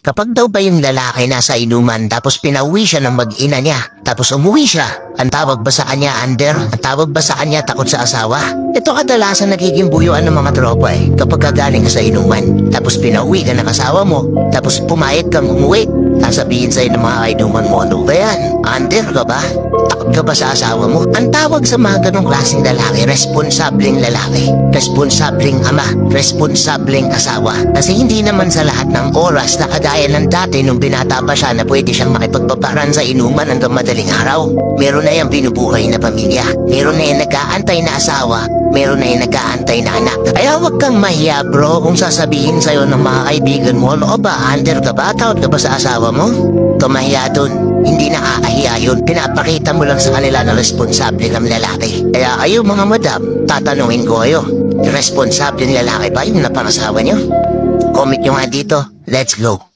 Kapag daw ba yung lalaki nasa inuman tapos pinauwi siya ng mag-ina niya, tapos umuwi siya, ang tawag ba sa kanya under? Ang tawag ba sa kanya takot sa asawa? Ito kadalasan nagiging buyuan ng mga tropa kapag kagaling ka sa inuman, tapos pinauwi ka ng asawa mo, tapos pumayag kang umuwi. Sasabihin sa'yo ng mga kainuman mo, ano ba yan? Under ka ba? Takot ka ba sa asawa mo? Ang tawag sa mga ganong klaseng lalaki, responsableng lalaki, responsableng ama, responsableng asawa. Kasi hindi naman sa lahat ng oras na kagaya ng dati nung binata pa siya na pwede siyang makipagpaparan sa inuman hanggang madaling araw. Meron na yung binubuhay na pamilya, meron na yung nag-aantay na asawa, meron na yung nag-aantay na anak. Kaya wag kang mahiya bro kung sasabihin sa'yo ng mga kaibigan mo, ano ba, under ka ba? Takot ka ba sa asawa mo? Tumahiya dun. Hindi nakakahiya yun. Pinapakita mo lang sa kanila na responsable kang lalaki. Kaya kayo mga madam, tatanungin ko kayo, responsable ng lalaki ba yung napangasawa nyo? Comment nyo nga dito. Let's go.